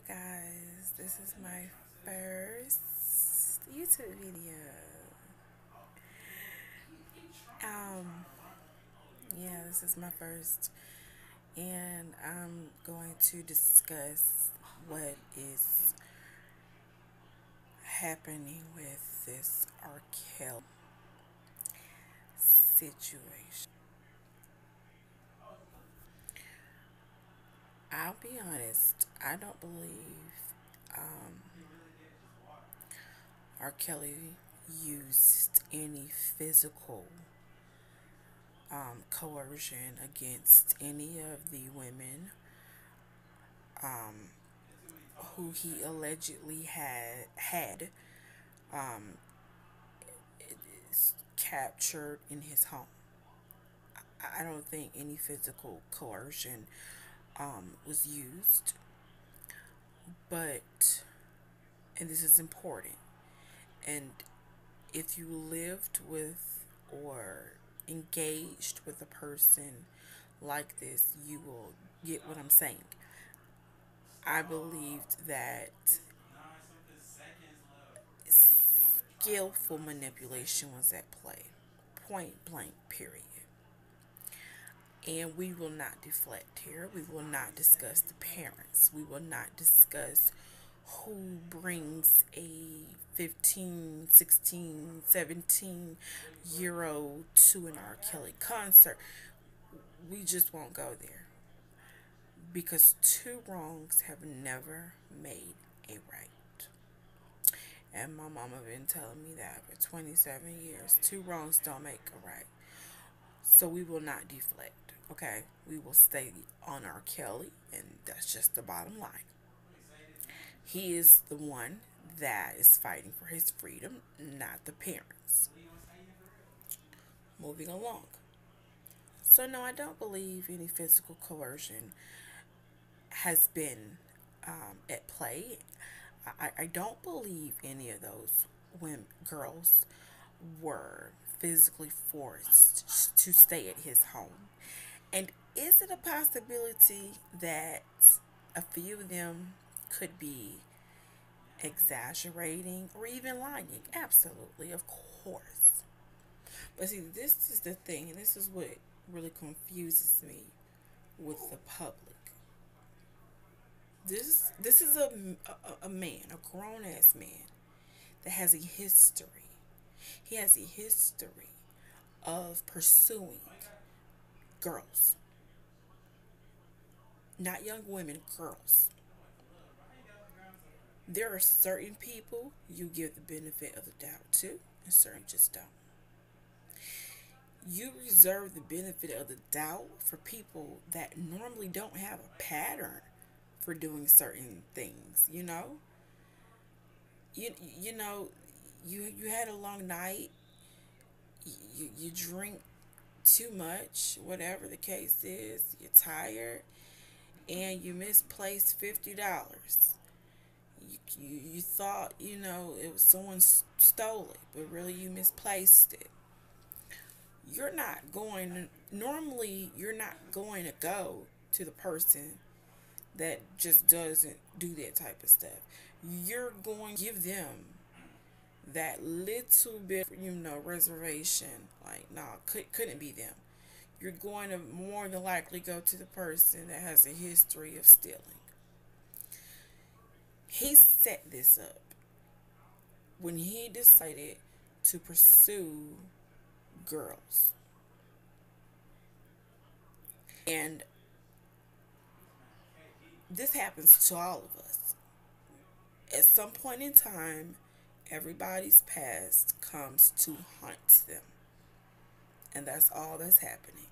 guys, this is my first YouTube video. Um, yeah, this is my first, and I'm going to discuss what is happening with this R. Kelly situation. I'll be honest, I don't believe um, R. Kelly used any physical coercion against any of the women um, who he allegedly had um, captured in his home. I don't think any physical coercion was used, but, and this is important, and if you lived with or engaged with a person like this, you will get what I'm saying. I believed that skillful manipulation was at play, point blank, period. And we will not deflect here. We will not discuss the parents. We will not discuss who brings a 15, 16, 17-year old to an R. Kelly concert. We just won't go there. Because two wrongs have never made a right. And my mama been telling me that for 27 years. Two wrongs don't make a right. So we will not deflect, okay? We will stay on R. Kelly, and that's just the bottom line. He is the one that is fighting for his freedom, not the parents. Moving along. So, no, I don't believe any physical coercion has been at play. I don't believe any of those women, girls were physically forced to stay at his home. And is it a possibility that a few of them could be exaggerating or even lying? Absolutely, of course. But see, this is the thing, and this is what really confuses me with the public. This is a man, a grown ass man that has a history. He has a history of pursuing girls, not young women, girls. There are certain people you give the benefit of the doubt to, and certain just don't. You reserve the benefit of the doubt for people that normally don't have a pattern for doing certain things, you know? You know, you had a long night, you drink too much, whatever the case is, you're tired, and you misplaced $50. You thought, it was someone stole it, but really you misplaced it. You're not going, normally, you're not going to go to the person that just doesn't do that type of stuff. You're going to give them that little bit, reservation. Like, no, couldn't be them. You're going to more than likely go to the person that has a history of stealing. He set this up when he decided to pursue girls. And this happens to all of us. At some point in time, everybody's past comes to haunt them. And that's all that's happening.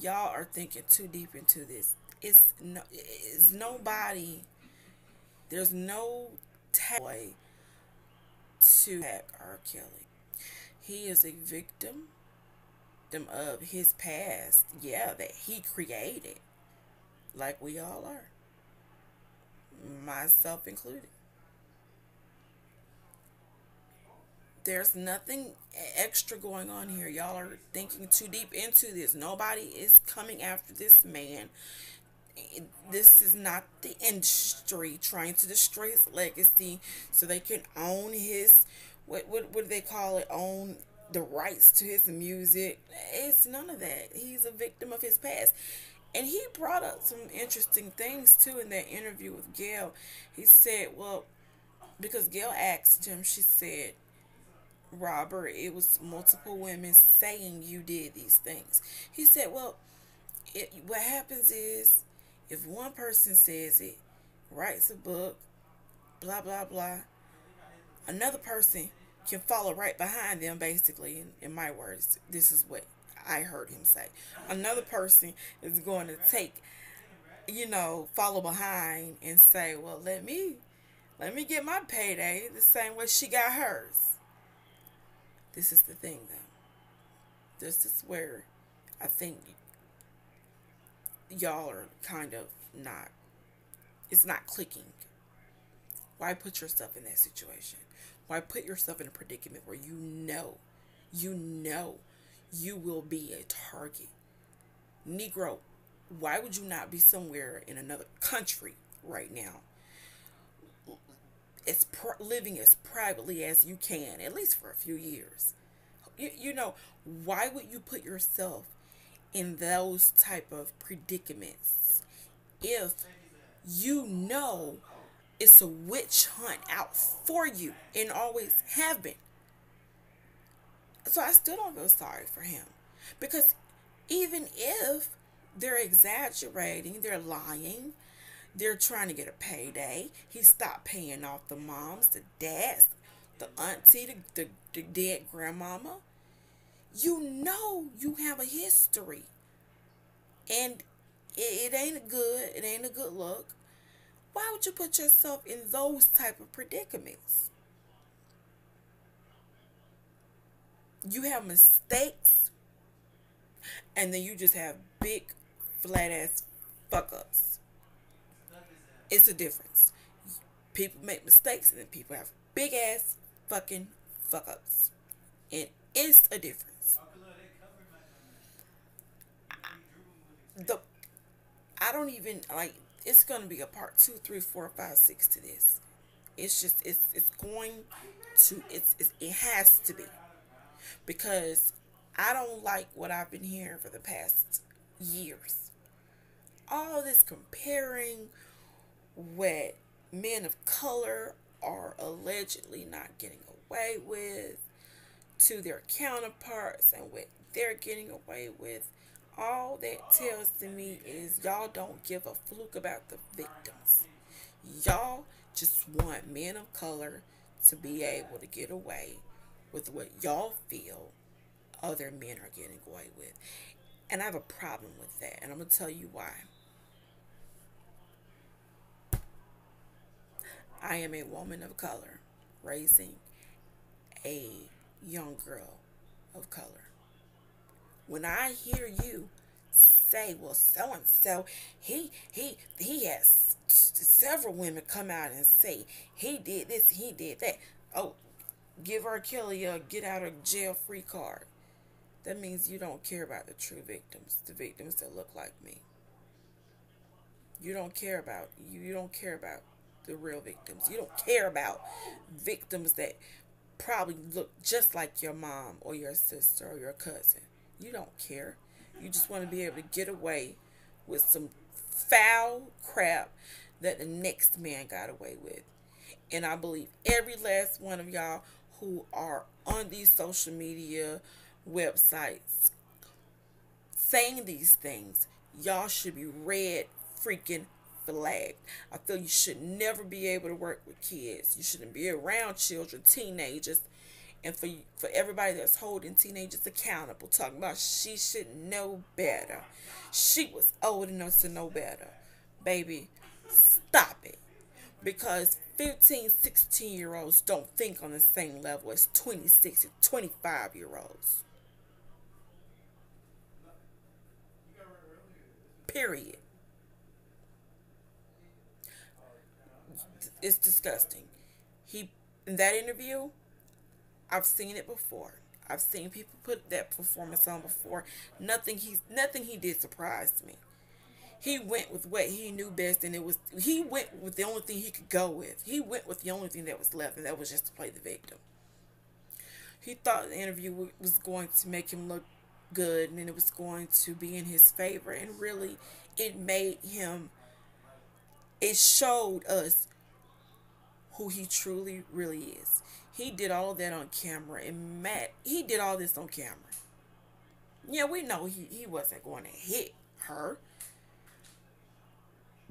Y'all are thinking too deep into this. It's nobody, there's no way to attack R. Kelly. He is a victim of his past, that he created, like we all are, myself included. There's nothing extra going on here. Y'all are thinking too deep into this. Nobody is coming after this man This is not the industry trying to destroy his legacy so they can own his, what do they call it, own the rights to his music. It's none of that. He's a victim of his past. And he brought up some interesting things too in that interview with Gail. He said, well, because Gail asked him, she said, Robert, it was multiple women saying you did these things. He said, well, what happens is if one person says it, writes a book, blah, blah, blah, another person can follow right behind them, basically, in my words. This is what I heard him say. Another person is going to take, follow behind and say, well, let me get my payday the same way she got hers. This is the thing, though. This is where I think y'all are kind of not, it's not clicking. Why put yourself in that situation? Why put yourself in a predicament where you know you will be a target? Negro, why would you not be somewhere in another country right now, living as privately as you can, at least for a few years? Why would you put yourself in those type of predicaments if you know it's a witch hunt out for you and always have been? So I still don't feel sorry for him, because even if they're exaggerating, they're lying, they're trying to get a payday. He stopped paying off the moms, the dads, the auntie, the dead grandmama. You have a history, and it ain't good. It ain't a good look. Why would you put yourself in those type of predicaments? You have mistakes, and then you just have big, flat ass fuck ups. It's a difference. People make mistakes, and then people have big ass fucking fuck ups, and it's a difference. The I don't even like. It's gonna be a part 2, 3, 4, 5, 6 to this. It's just it's going to it has to be, because I don't like what I've been hearing for the past years. All this comparing what men of color are allegedly not getting away with to their counterparts and what they're getting away with. All that tells to me is y'all don't give a fluke about the victims. Y'all just want men of color to be able to get away with what y'all feel other men are getting away with. And I have a problem with that, and I'm going to tell you why. I am a woman of color raising a young girl of color. When I hear you say, well, so and so, he has several women come out and say he did this, he did that. Oh, give R. Kelly a get out of jail free card. That means you don't care about the true victims, the victims that look like me. You don't care about the real victims. You don't care about victims that probably look just like your mom or your sister or your cousin. You don't care. You just want to be able to get away with some foul crap that the next man got away with. And I believe every last one of y'all who are on these social media websites saying these things, y'all should be red freaking flagged. I feel you should never be able to work with kids. You shouldn't be around children, teenagers, and for everybody that's holding teenagers accountable, talking about she should know better. She was old enough to know better. Baby, stop it. Because 15, 16-year-olds don't think on the same level as 26 and 25-year-olds. Period. It's disgusting. In that interview, I've seen it before. I've seen people put that performance on before. Nothing he did surprised me. He went with what he knew best, and he went with the only thing he could go with. He went with the only thing that was left, and that was just to play the victim. He thought the interview was going to make him look good, and it was going to be in his favor, and really, it made him. It showed us who he truly really is. He did all of that on camera, and Matt, he did all this on camera. Yeah, we know he wasn't going to hit her,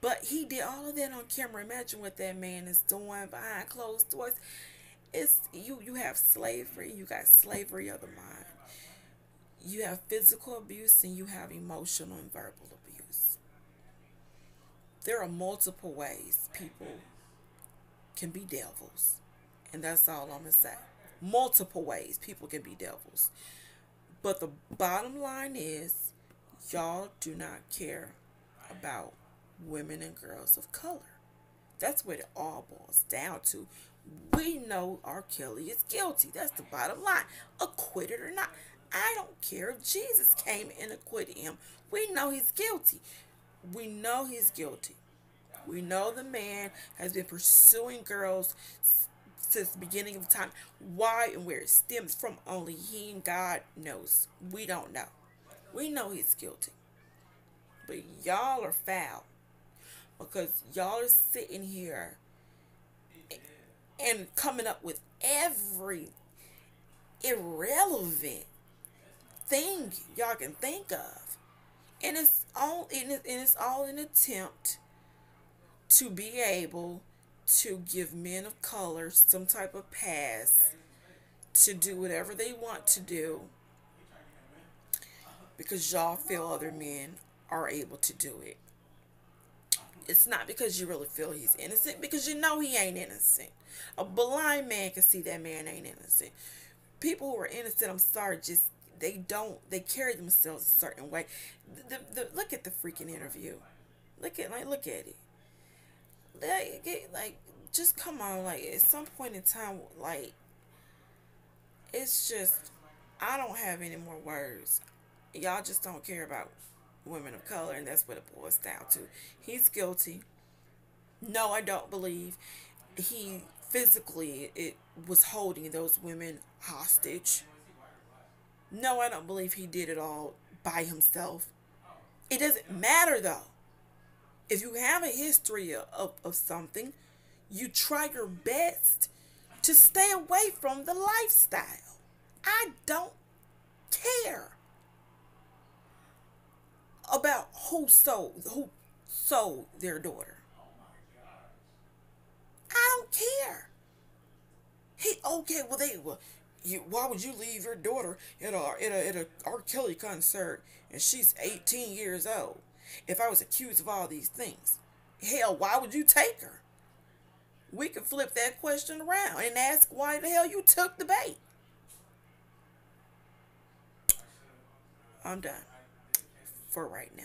but he did all of that on camera. Imagine what that man is doing behind closed doors. It's you have slavery, you got slavery of the mind. You have physical abuse and you have emotional and verbal abuse. There are multiple ways people can be devils. And that's all I'm going to say. Multiple ways people can be devils. But the bottom line is, y'all do not care about women and girls of color. That's what it all boils down to. We know R. Kelly is guilty. That's the bottom line. Acquitted or not. I don't care if Jesus came and acquitted him. We know he's guilty. We know he's guilty. We know the man has been pursuing girls since the beginning of time. Why and where it stems from, only he and God knows. We don't know. We know he's guilty. But y'all are foul. Because y'all are sitting here and coming up with every irrelevant thing y'all can think of. And it's all an attempt to be able to give men of color some type of pass to do whatever they want to do, because y'all feel other men are able to do it. It's not because you really feel he's innocent, because you know he ain't innocent. A blind man can see that man ain't innocent. People who are innocent, I'm sorry, just they carry themselves a certain way. Look at the freaking interview. Look at it. Just come on, at some point in time, it's just, I don't have any more words. Y'all just don't care about women of color, and that's what it boils down to. He's guilty. No, I don't believe he physically it was holding those women hostage. No, I don't believe he did it all by himself. It doesn't matter though. If you have a history of something, you try your best to stay away from the lifestyle. I don't care about who sold their daughter. I don't care. Why would you leave your daughter at a R. Kelly concert and she's 18 years old? If I was accused of all these things, hell, why would you take her? We can flip that question around and ask why the hell you took the bait. I'm done for right now.